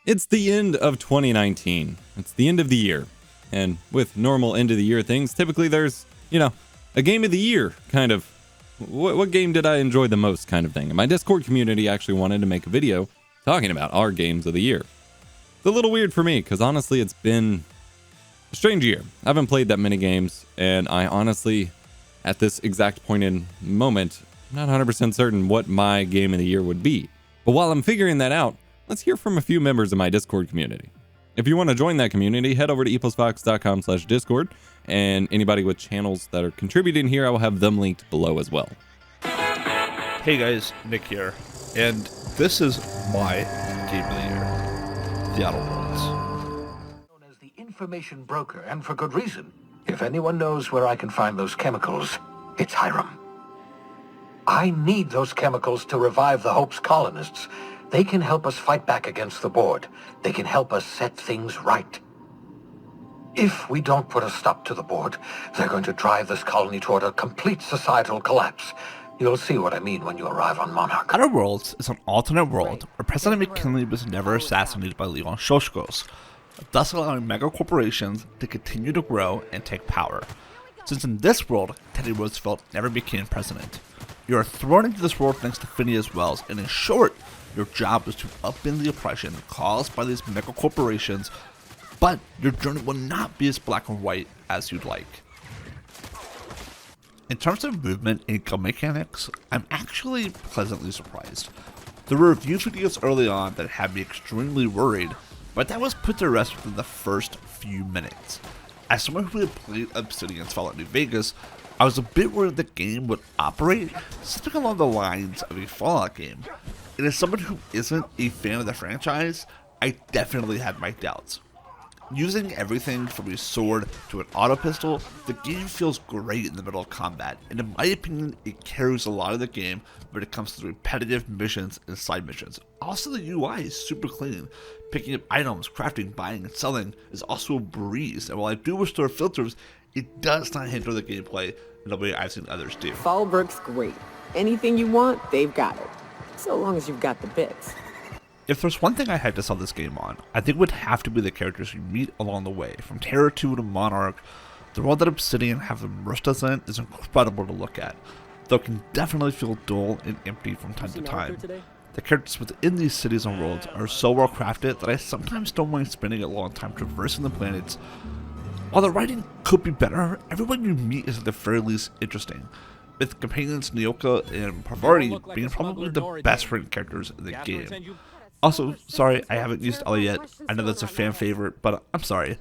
It's the end of 2019. It's the end of the year. And with normal end of the year things, typically there's, a game of the year kind of, what game did I enjoy the most kind of thing. And my Discord community actually wanted to make a video talking about our games of the year. It's a little weird for me because honestly, it's been a strange year. I haven't played that many games, and I honestly, at this exact point in moment, I'm not 100% certain what my game of the year would be. But while I'm figuring that out, let's hear from a few members of my Discord community. If you want to join that community, head over to eposfox.com/discord, and anybody with channels that are contributing here, I will have them linked below as well. Hey guys, Nick here, and this is my game of the year, The Outer Worlds. Known as the information broker, and for good reason. If anyone knows where I can find those chemicals, it's Hiram. I need those chemicals to revive the Hope's colonists. They can help us fight back against the board. They can help us set things right. If we don't put a stop to the board, they're going to drive this colony toward a complete societal collapse. You'll see what I mean when you arrive on Monarch. Outer Worlds is an alternate world where President McKinley was never assassinated by Leon Shoshkos, thus allowing megacorporations to continue to grow and take power. Since in this world, Teddy Roosevelt never became president. You are thrown into this world thanks to Phineas Wells, and in short, your job is to upend the oppression caused by these megacorporations, but your journey will not be as black and white as you'd like. In terms of movement and gun mechanics, I'm actually pleasantly surprised. There were review videos early on that had me extremely worried, but that was put to rest within the first few minutes. As someone who had played Obsidian's Fallout New Vegas, I was a bit worried the game would operate something along the lines of a Fallout game. And as someone who isn't a fan of the franchise, I definitely had my doubts. Using everything from a sword to an auto pistol, the game feels great in the middle of combat, and in my opinion, it carries a lot of the game when it comes to repetitive missions and side missions. Also, the UI is super clean. Picking up items, crafting, buying, and selling is also a breeze, and while I do wish there were filters, it does not hinder the gameplay in the way I've seen others do. Fallbrook's great. Anything you want, they've got it. So long as you've got the bits. If there's one thing I had to sell this game on, I think it would have to be the characters you meet along the way. From Terra 2 to Monarch, the world that Obsidian have immersed us in is incredible to look at, though it can definitely feel dull and empty from time to time. The characters within these cities and worlds are so well crafted that I sometimes don't mind spending a long time traversing the planets. While the writing could be better, everyone you meet is at the very least interesting, with companions Nyoka and Parvati being probably the best written characters in the game. Also, sorry, I haven't used Ellie yet. I know that's a fan favorite, but I'm sorry.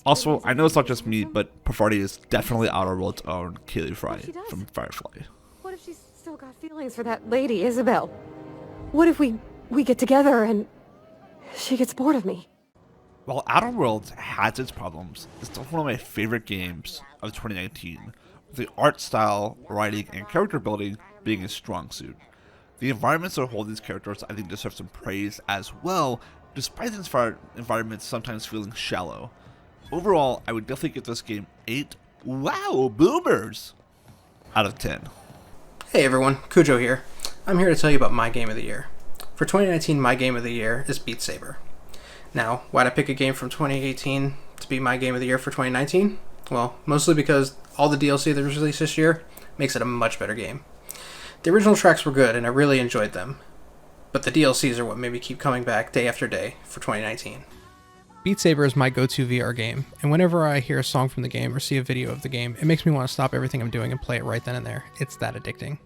Also, I know it's not just me, but Parvati is definitely Outer Worlds' own Kaylee Fry from Firefly. What if she's still got feelings for that lady, Isabel? What if we get together and she gets bored of me? While Outer Worlds has its problems, it's still one of my favorite games of 2019, with the art style, writing, and character building being a strong suit. The environments that hold these characters I think deserve some praise as well, despite these environments sometimes feeling shallow. Overall, I would definitely give this game 8 wow boomers out of 10. Hey everyone, Cujo here. I'm here to tell you about my game of the year. For 2019, my game of the year is Beat Saber. Now, why'd I pick a game from 2018 to be my game of the year for 2019? Well, mostly because all the DLC that was released this year makes it a much better game. The original tracks were good and I really enjoyed them, but the DLCs are what made me keep coming back day after day for 2019. Beat Saber is my go-to VR game, and whenever I hear a song from the game or see a video of the game, it makes me want to stop everything I'm doing and play it right then and there. It's that addicting.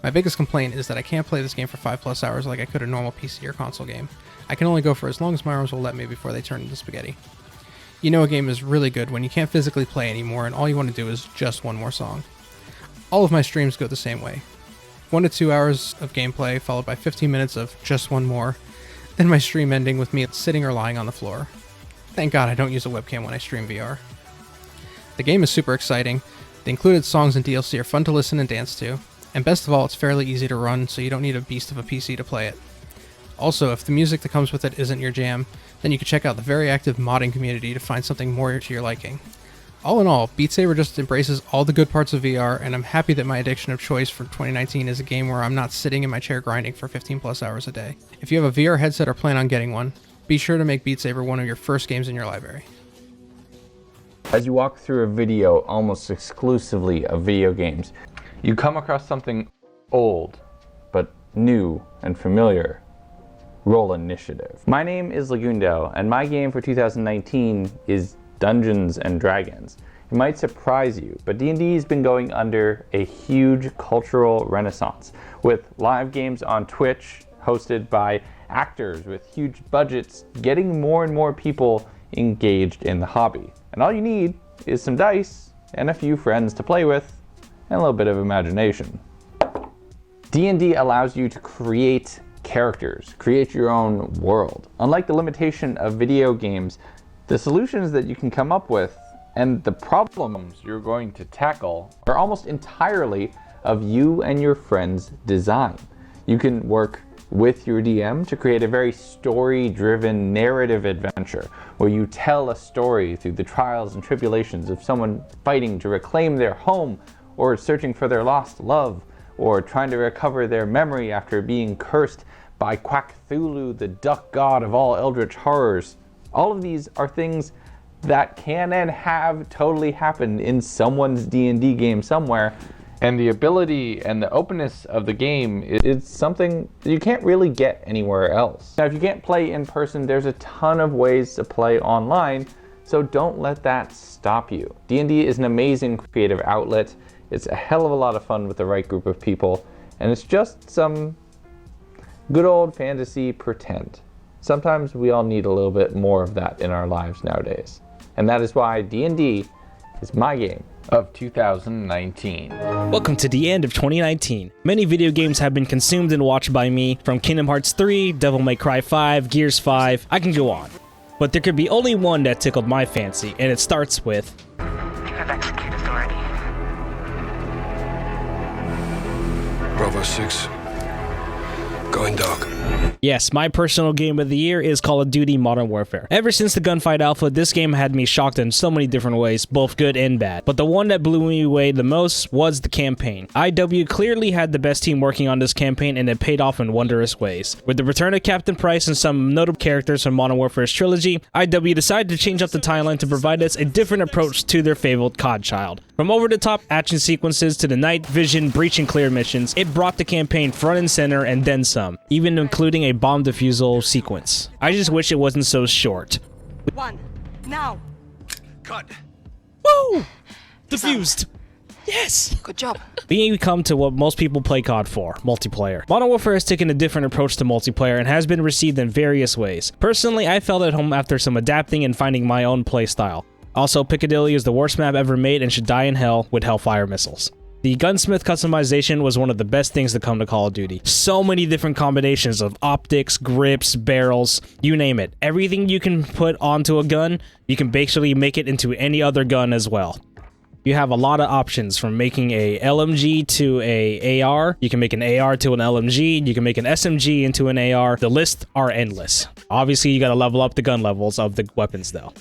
My biggest complaint is that I can't play this game for 5+ hours like I could a normal PC or console game. I can only go for as long as my arms will let me before they turn into spaghetti. You know a game is really good when you can't physically play anymore and all you want to do is just one more song. All of my streams go the same way. 1 to 2 hours of gameplay followed by 15 minutes of just one more, then my stream ending with me sitting or lying on the floor. Thank God I don't use a webcam when I stream VR. The game is super exciting, the included songs and DLC are fun to listen and dance to, and best of all it's fairly easy to run so you don't need a beast of a PC to play it. Also, if the music that comes with it isn't your jam, then you can check out the very active modding community to find something more to your liking. All in all, Beat Saber just embraces all the good parts of VR, and I'm happy that my addiction of choice for 2019 is a game where I'm not sitting in my chair grinding for 15+ hours a day. If you have a VR headset or plan on getting one, be sure to make Beat Saber one of your first games in your library. As you walk through a video almost exclusively of video games, you come across something old, but new and familiar. Roll initiative. My name is Lagundo, and my game for 2019 is Dungeons and Dragons. It might surprise you, but D&D has been going under a huge cultural renaissance, with live games on Twitch hosted by actors with huge budgets, getting more and more people engaged in the hobby. And all you need is some dice and a few friends to play with, and a little bit of imagination. D&D allows you to create characters, create your own world. Unlike the limitation of video games, the solutions that you can come up with and the problems you're going to tackle are almost entirely of you and your friends' design. You can work with your DM to create a very story-driven narrative adventure where you tell a story through the trials and tribulations of someone fighting to reclaim their home, or searching for their lost love, or trying to recover their memory after being cursed by Quackthulhu, the duck god of all eldritch horrors. All of these are things that can and have totally happened in someone's D&D game somewhere, and the ability and the openness of the game is something that you can't really get anywhere else. Now, if you can't play in person, there's a ton of ways to play online, so don't let that stop you. D&D is an amazing creative outlet. It's a hell of a lot of fun with the right group of people, and it's just some good old fantasy pretend. Sometimes we all need a little bit more of that in our lives nowadays. And that is why D&D is my game of 2019. Welcome to the end of 2019. Many video games have been consumed and watched by me, from Kingdom Hearts 3, Devil May Cry 5, Gears 5, I can go on. But there could be only one that tickled my fancy, and it starts with... You have execute authority. Bravo 6. Going dark. Yes, my personal game of the year is Call of Duty Modern Warfare. Ever since the Gunfight Alpha, this game had me shocked in so many different ways, both good and bad. But the one that blew me away the most was the campaign. IW clearly had the best team working on this campaign, and it paid off in wondrous ways. With the return of Captain Price and some notable characters from Modern Warfare's trilogy, IW decided to change up the timeline to provide us a different approach to their fabled COD child. From over-the-top action sequences to the night vision breach and clear missions, it brought the campaign front and center and then some, even including a bomb defusal sequence. I just wish it wasn't so short. One. Now. Cut. Woo! Diffused! Yes! Good job. We come to what most people play COD for, multiplayer. Modern Warfare has taken a different approach to multiplayer and has been received in various ways. Personally, I felt at home after some adapting and finding my own playstyle. Also, Piccadilly is the worst map ever made and should die in hell with Hellfire missiles. The gunsmith customization was one of the best things to come to Call of Duty. So many different combinations of optics, grips, barrels, you name it. Everything you can put onto a gun, you can basically make it into any other gun as well. You have a lot of options, from making a LMG to a AR, you can make an AR to an LMG, you can make an SMG into an AR. The lists are endless. Obviously, you gotta level up the gun levels of the weapons though.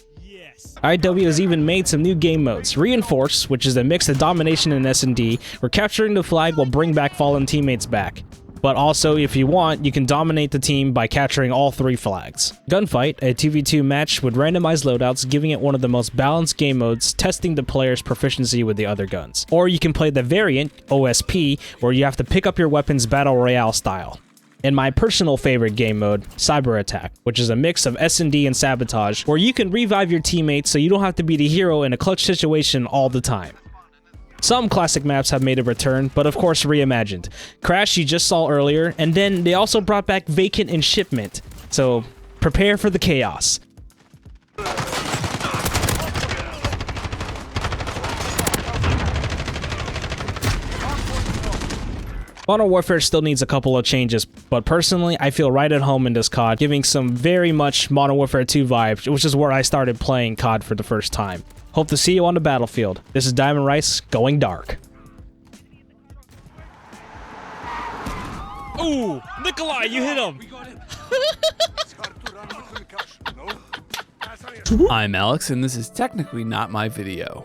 IW has even made some new game modes. Reinforce, which is a mix of domination and S&D, where capturing the flag will bring back fallen teammates back. But also, if you want, you can dominate the team by capturing all 3 flags. Gunfight, a 2v2 match with randomized loadouts, giving it one of the most balanced game modes, testing the player's proficiency with the other guns. Or you can play the variant, OSP, where you have to pick up your weapons battle royale style. And my personal favorite game mode, Cyber Attack, which is a mix of S&D and sabotage, where you can revive your teammates so you don't have to be the hero in a clutch situation all the time. Some classic maps have made a return, but of course reimagined. Crash you just saw earlier, and then they also brought back Vacant and Shipment, so prepare for the chaos. Modern Warfare still needs a couple of changes, but personally, I feel right at home in this COD, giving some very much Modern Warfare 2 vibes, which is where I started playing COD for the first time. Hope to see you on the battlefield. This is Diamond Rice, going dark. Ooh, Nikolai, you hit him! I'm Alex, and this is technically not my video.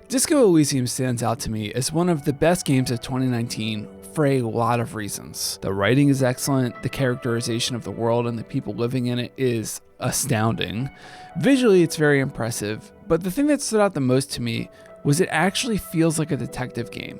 Disco Elysium stands out to me as one of the best games of 2019 for a lot of reasons. The writing is excellent, the characterization of the world and the people living in it is astounding. Visually, it's very impressive, but the thing that stood out the most to me was it actually feels like a detective game.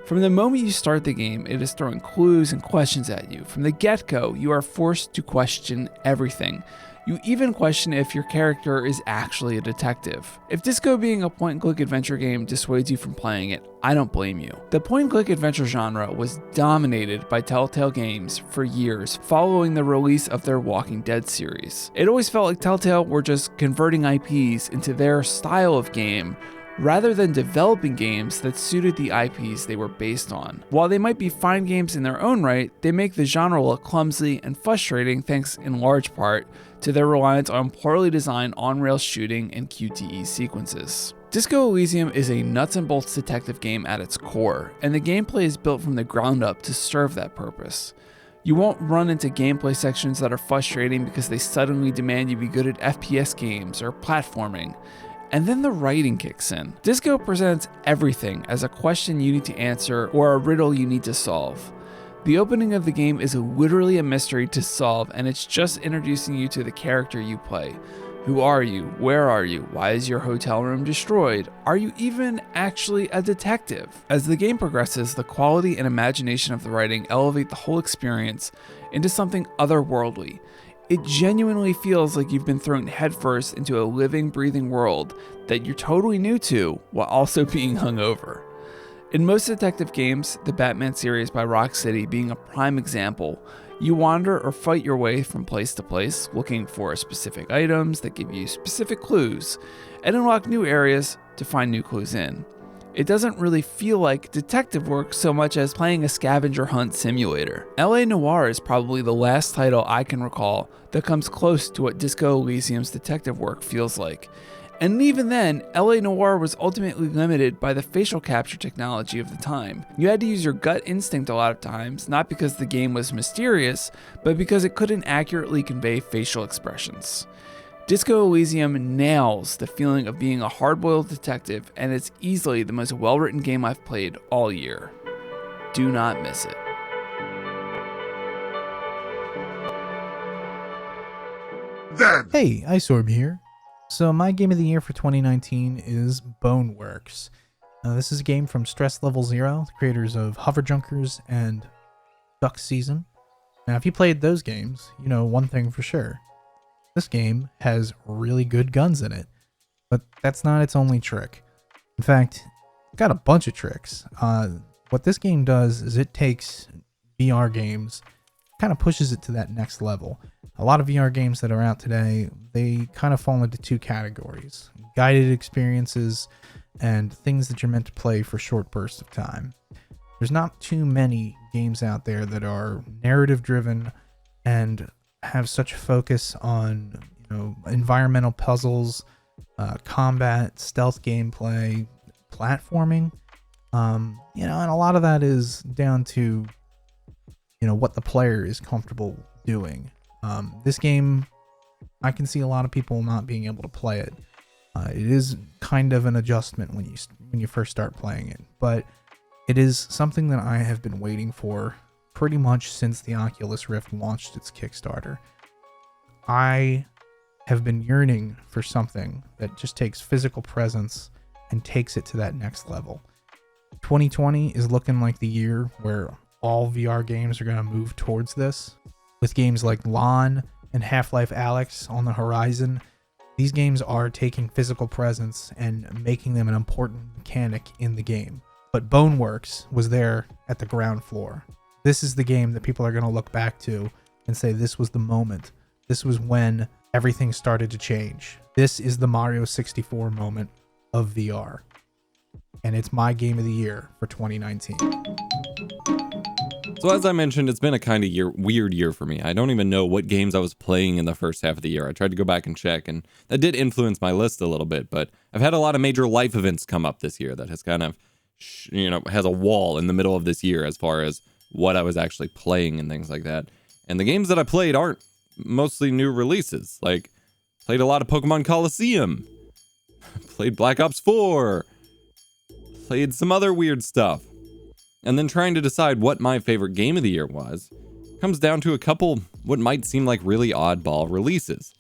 From the moment you start the game, it is throwing clues and questions at you. From the get-go, you are forced to question everything. You even question if your character is actually a detective. If Disco being a point-and-click adventure game dissuades you from playing it, I don't blame you. The point-and-click adventure genre was dominated by Telltale Games for years following the release of their Walking Dead series. It always felt like Telltale were just converting IPs into their style of game rather than developing games that suited the IPs they were based on. While they might be fine games in their own right, they make the genre look clumsy and frustrating thanks in large part to their reliance on poorly designed on-rails shooting and QTE sequences. Disco Elysium is a nuts and bolts detective game at its core, and the gameplay is built from the ground up to serve that purpose. You won't run into gameplay sections that are frustrating because they suddenly demand you be good at FPS games or platforming. And then the writing kicks in. Disco presents everything as a question you need to answer or a riddle you need to solve. The opening of the game is literally a mystery to solve, and it's just introducing you to the character you play. Who are you? Where are you? Why is your hotel room destroyed? Are you even actually a detective? As the game progresses, the quality and imagination of the writing elevate the whole experience into something otherworldly. It genuinely feels like you've been thrown headfirst into a living, breathing world that you're totally new to while also being hungover. In most detective games, the Batman series by Rocksteady being a prime example, you wander or fight your way from place to place, looking for specific items that give you specific clues, and unlock new areas to find new clues in. It doesn't really feel like detective work so much as playing a scavenger hunt simulator. LA Noire is probably the last title I can recall that comes close to what Disco Elysium's detective work feels like. And even then, LA Noire was ultimately limited by the facial capture technology of the time. You had to use your gut instinct a lot of times, not because the game was mysterious, but because it couldn't accurately convey facial expressions. Disco Elysium nails the feeling of being a hard-boiled detective, and it's easily the most well-written game I've played all year. Do not miss it. Hey, Iceorb here. So my game of the year for 2019 is Boneworks. This is a game from Stress Level Zero, the creators of Hover Junkers and Duck Season. Now if you played those games, you know one thing for sure. This game has really good guns in it, but that's not its only trick. In fact, it's got a bunch of tricks. What this game does is it takes VR games, kind of pushes it to that next level. A lot of VR games that are out today, they kind of fall into two categories: guided experiences and things that you're meant to play for short bursts of time. There's not too many games out there that are narrative driven and have such focus on, environmental puzzles, combat, stealth gameplay, platforming. And a lot of that is down to, what the player is comfortable doing. This game, I can see a lot of people not being able to play it. It is kind of an adjustment when you first start playing it, but it is something that I have been waiting for pretty much since the Oculus Rift launched its Kickstarter. I have been yearning for something that just takes physical presence and takes it to that next level. 2020 is looking like the year where all VR games are going to move towards this. With games like LON and Half-Life Alyx on the horizon, these games are taking physical presence and making them an important mechanic in the game. But Boneworks was there at the ground floor. This is the game that people are going to look back to and say this was the moment. This was when everything started to change. This is the Mario 64 moment of VR. And it's my game of the year for 2019. So as I mentioned, it's been a kind of weird year for me. I don't even know what games I was playing in the first half of the year. I tried to go back and check, and that did influence my list a little bit, but I've had a lot of major life events come up this year that has kind of, has a wall in the middle of this year as far as what I was actually playing and things like that. And the games that I played aren't mostly new releases. Like, played a lot of Pokemon Coliseum, played Black Ops 4, played some other weird stuff. and then trying to decide what my favorite game of the year was comes down to a couple what might seem like really oddball releases.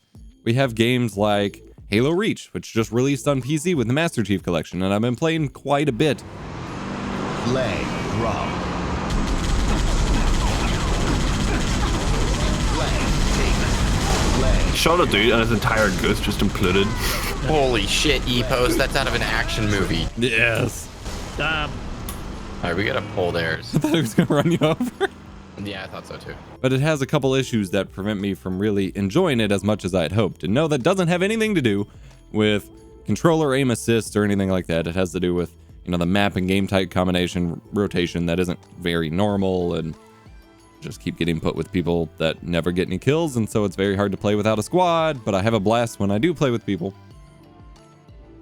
We have games like Halo Reach, which just released on PC with the Master Chief Collection, and I've been playing quite a bit. Leg drop. Shot a dude and his entire goods just imploded. Holy shit, Epos, that's out of an action movie. Yes. Alright, we gotta pull theirs. I thought he was gonna run you over. Yeah, I thought so too. But it has a couple issues that prevent me from really enjoying it as much as I had hoped. And no, that doesn't have anything to do with controller aim assist or anything like that. It has to do with, you know, the map and game type combination rotation that isn't very normal, and just keep getting put with people that never get any kills, and so it's very hard to play without a squad, but I have a blast when I do play with people.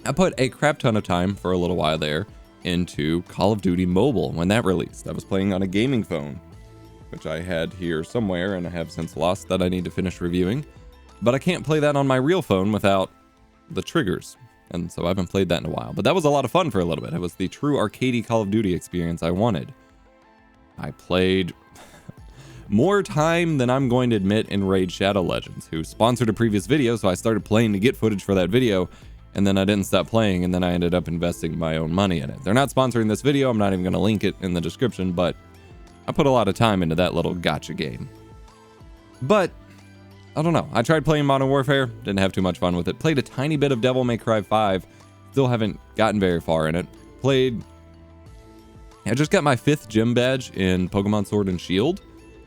I put a crap ton of time for a little while there into Call of Duty Mobile when that released. I was playing on a gaming phone, which I had here somewhere and I have since lost, that I need to finish reviewing. But I can't play that on my real phone without the triggers, and so I haven't played that in a while. But that was a lot of fun for a little bit. It was the true arcadey Call of Duty experience I wanted. I played more time than I'm going to admit in Raid Shadow Legends, who sponsored a previous video, so I started playing to get footage for that video, and then I didn't stop playing, and then I ended up investing my own money in it. They're not sponsoring this video, I'm not even going to link it in the description, but I put a lot of time into that little gacha game. But I don't know, I tried playing Modern Warfare, didn't have too much fun with it. Played a tiny bit of Devil May Cry 5, still haven't gotten very far in it. I just got my 5th gym badge in Pokemon Sword and Shield.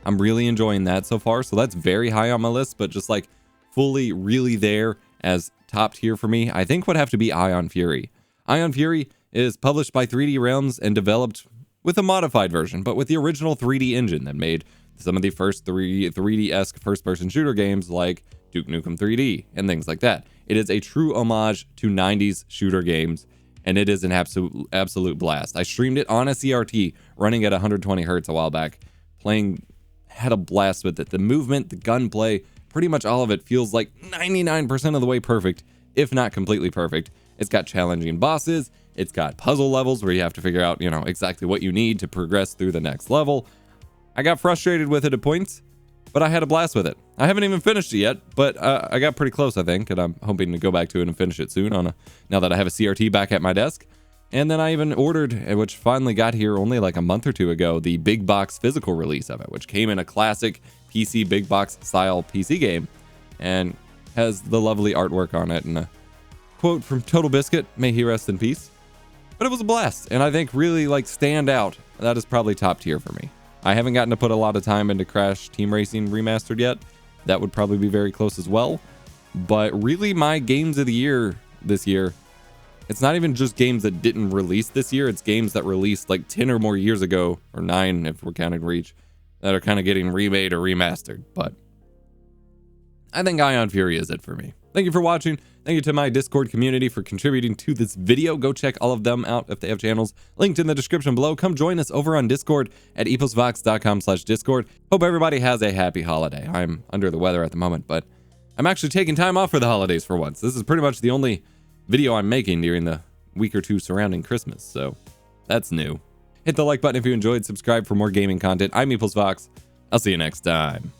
I'm really enjoying that so far, so that's very high on my list, but just like fully really there as top tier for me, I think would have to be Ion Fury. Ion Fury is published by 3D Realms and developed with a modified version, but with the original 3D engine that made some of the first 3D-esque first-person shooter games like Duke Nukem 3D and things like that. It is a true homage to 90s shooter games, and it is an absolute blast. I streamed it on a CRT running at 120 hertz a while back, had a blast with it. The movement, the gunplay, pretty much all of it feels like 99% of the way perfect, if not completely perfect. It's got challenging bosses, it's got puzzle levels where you have to figure out, you know, exactly what you need to progress through the next level. I got frustrated with it at points, but I had a blast with it. I haven't even finished it yet, but I got pretty close, I think, and I'm hoping to go back to it and finish it soon now that I have a CRT back at my desk. And then I even ordered, which finally got here only like a month or two ago, the big box physical release of it, which came in a classic PC big box style PC game and has the lovely artwork on it and a quote from Total Biscuit, may he rest in peace. But it was a blast, and I think really like stand out, that is probably top tier for me. I haven't gotten to put a lot of time into Crash Team Racing Remastered yet. That would probably be very close as well. But really my games of the year this year, it's not even just games that didn't release this year, it's games that released like 10 or more years ago, or 9 if we're counting Reach, that are kind of getting remade or remastered. But I think Ion Fury is it for me. Thank you for watching. Thank you to my Discord community for contributing to this video. Go check all of them out if they have channels linked in the description below. Come join us over on Discord at eposvox.com/Discord. Hope everybody has a happy holiday. I'm under the weather at the moment, but I'm actually taking time off for the holidays for once. This is pretty much the only video I'm making during the week or two surrounding Christmas, so that's new. Hit the like button if you enjoyed, subscribe for more gaming content. I'm EposVox. I'll see you next time.